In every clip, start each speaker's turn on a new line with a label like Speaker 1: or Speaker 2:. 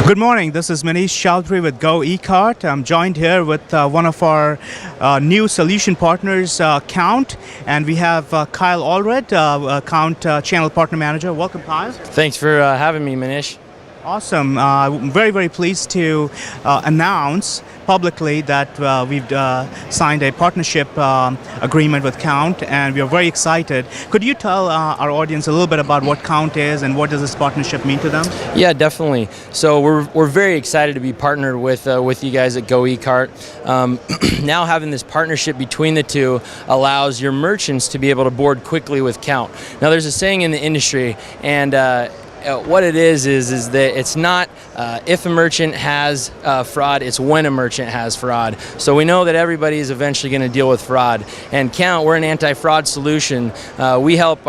Speaker 1: Good morning. This is Manish Chaudhary with Go eCart. I'm joined here with one of our new solution partners, Count, and we have Kyle Allred, Count Channel Partner Manager. Welcome, Kyle.
Speaker 2: Thanks for having me, Manish.
Speaker 1: Awesome. I'm very, very pleased to announce publicly that we've signed a partnership agreement with Count, and we are very excited. Could you tell our audience a little bit about what Count is and what does this partnership mean to them?
Speaker 2: Yeah, definitely. So we're very excited to be partnered with you guys at Go eCart. Now having this partnership between the two allows your merchants to be able to board quickly with Count. Now there's a saying in the industry, and what it is that it's not if a merchant has fraud, it's when a merchant has fraud. So we know that everybody is eventually going to deal with fraud. And Count, we're an anti-fraud solution. We help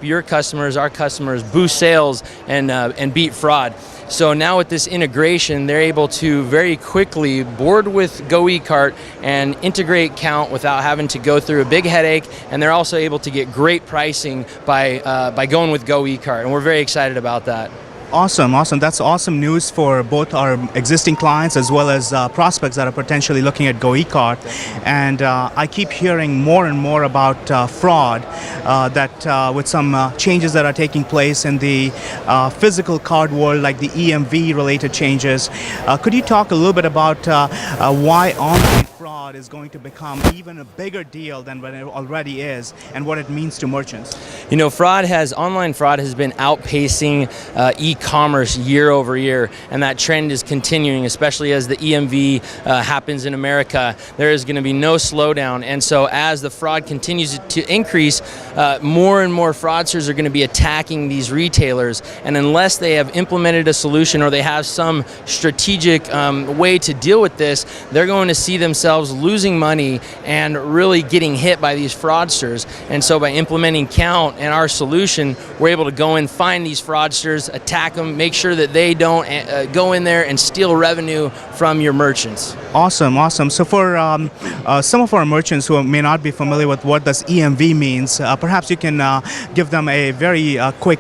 Speaker 2: your customers, our customers, boost sales and beat fraud. So now with this integration, they're able to very quickly board with Go eCart and integrate Count without having to go through a big headache, and they're also able to get great pricing by going with Go eCart, and we're very excited about that.
Speaker 1: Awesome. That's awesome news for both our existing clients as well as prospects that are potentially looking at Go eCart. And I keep hearing more and more about fraud, that with some changes that are taking place in the physical card world, like the EMV related changes. Could you talk a little bit about why online fraud is going to become even a bigger deal than what it already is, and what it means to merchants?
Speaker 2: You know, online fraud has been outpacing e-commerce year over year, and that trend is continuing, especially as the EMV happens in America. There is going to be no slowdown, and so as the fraud continues to increase, more and more fraudsters are going to be attacking these retailers, and unless they have implemented a solution or they have some strategic way to deal with this, they're going to see themselves losing money and really getting hit by these fraudsters. And so by implementing Count and our solution, we're able to go and find these fraudsters, attack them, make sure that they don't go in there and steal revenue from your merchants.
Speaker 1: Awesome. So for some of our merchants who may not be familiar with what this EMV means, perhaps you can give them a very quick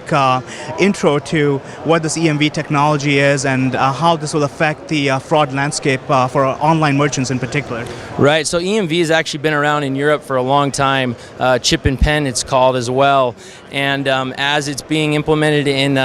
Speaker 1: intro to what this EMV technology is and how this will affect the fraud landscape for online merchants in particular.
Speaker 2: Right, so EMV has actually been around in Europe for a long time, chip and pen it's called as well, and as it's being implemented in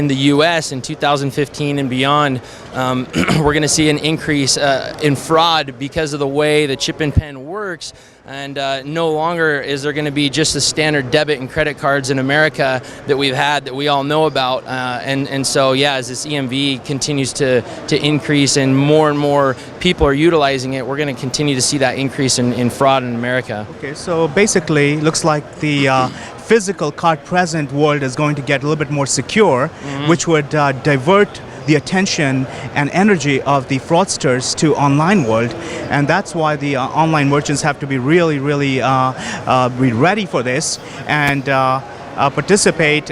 Speaker 2: the US in 2015 and beyond, we're going to see an increase in fraud because of the way the chip and pen works. And no longer is there going to be just the standard debit and credit cards in America that we've had that we all know about. And so, yeah, as this EMV continues to increase and more people are utilizing it, we're going to continue to see that increase in fraud in America.
Speaker 1: Okay, so basically, looks like the physical card-present world is going to get a little bit more secure, which would divert the attention and energy of the fraudsters to online world, and that's why the online merchants have to be really be ready for this and participate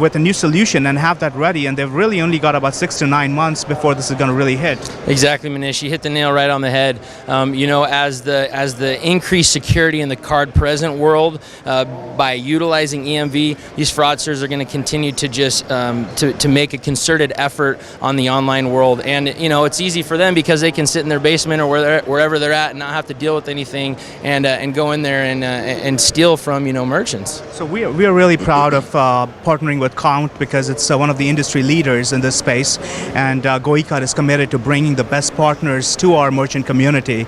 Speaker 1: with a new solution and have that ready, and they've really only got about 6 to 9 months before this is going to really hit.
Speaker 2: Exactly, Manish. You hit the nail right on the head. You know, as the increased security in the card-present world by utilizing EMV, these fraudsters are going to continue to just to make a concerted effort on the online world. And you know, it's easy for them because they can sit in their basement or wherever they're at and not have to deal with anything and go in there and steal from merchants.
Speaker 1: So we are really proud of partnering with Count because it's one of the industry leaders in this space, and Go eCart is committed to bringing the best partners to our merchant community.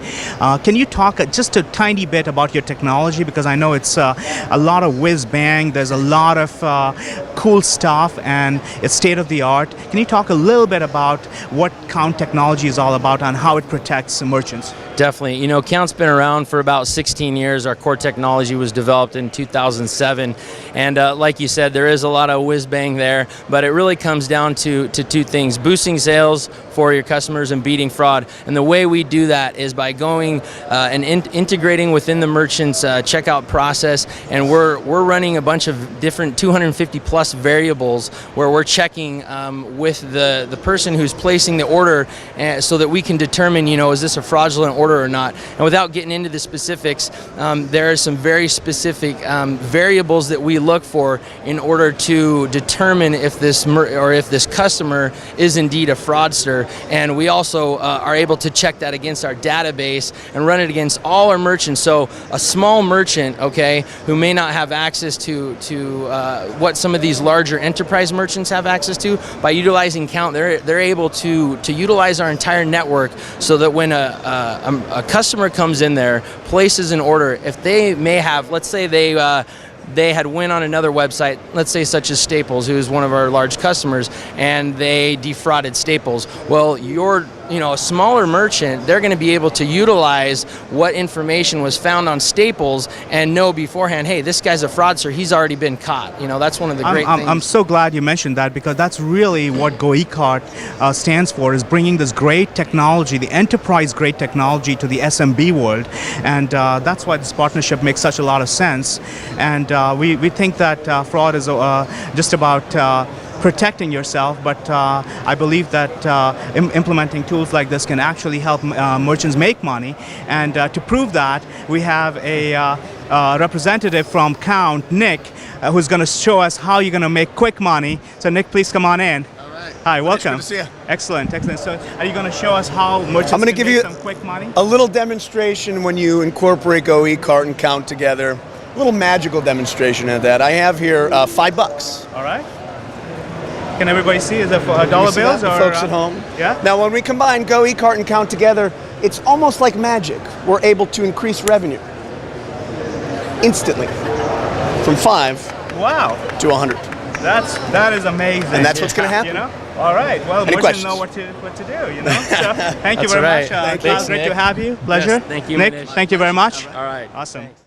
Speaker 1: Can you talk just a tiny bit about your technology, because I know it's a lot of whiz bang, there's a lot of cool stuff, and it's state of the art. Can you talk a little bit about what Count technology is all about and how it protects merchants?
Speaker 2: Definitely. You know, Count's been around for about 16 years. Our core technology was developed in 2007. And like you said, there is a lot of whiz bang there, but it really comes down to two things: boosting sales for your customers and beating fraud. And the way we do that is by going and integrating within the merchant's checkout process. And we're running a bunch of different 250 plus variables where we're checking with the person who's placing the order so that we can determine, is this a fraudulent order order or not. And without getting into the specifics, there are some very specific variables that we look for in order to determine if this if this customer is indeed a fraudster. And we also are able to check that against our database and run it against all our merchants. So a small merchant, okay, who may not have access to what some of these larger enterprise merchants have access to, by utilizing Count, they're able to utilize our entire network, so that when a customer comes in there, places an order, if they may have, let's say they had went on another website, let's say such as Staples, who is one of our large customers, and they defrauded Staples. Well, a smaller merchant, they're going to be able to utilize what information was found on Staples and know beforehand, hey, this guy's a fraudster, he's already been caught. That's one of the great things.
Speaker 1: I'm so glad you mentioned that, because that's really what GoEcart stands for, is bringing this great technology, the enterprise grade technology, to the SMB world. And that's why this partnership makes such a lot of sense. And we think that fraud is just about protecting yourself, but I believe that implementing tools like this can actually help merchants make money. And to prove that, we have a representative from Count, Nick, who's going to show us how you're going to make quick money. So Nick, please come on in.
Speaker 3: All right.
Speaker 1: Hi, welcome.
Speaker 3: Nice to see you.
Speaker 1: Excellent. So are you going to show us how merchants
Speaker 3: I'm going to
Speaker 1: can
Speaker 3: give
Speaker 1: make
Speaker 3: you
Speaker 1: some quick money?
Speaker 3: a little demonstration when you incorporate GoEcart and Count together. A little magical demonstration of that. I have here $5.
Speaker 1: All right. Can everybody see? Is it dollar bills or
Speaker 3: folks at home?
Speaker 1: Yeah.
Speaker 3: Now, when we combine GoEcart and Count together, it's almost like magic. We're able to increase revenue instantly from 5
Speaker 1: Wow.
Speaker 3: to 100.
Speaker 1: That is amazing.
Speaker 3: And that's what's going to happen.
Speaker 1: All right. Well,
Speaker 3: Any
Speaker 1: merchants
Speaker 3: questions?
Speaker 1: know what to do. So, thank you
Speaker 2: That's
Speaker 1: very
Speaker 2: right.
Speaker 1: much.
Speaker 2: Thank
Speaker 1: Klaus,
Speaker 2: you.
Speaker 1: great
Speaker 2: Nick.
Speaker 1: to have you. Pleasure.
Speaker 2: Yes, thank you,
Speaker 1: Nick.
Speaker 2: Manish.
Speaker 1: Thank you very much.
Speaker 2: All right.
Speaker 1: Awesome.
Speaker 2: Thanks.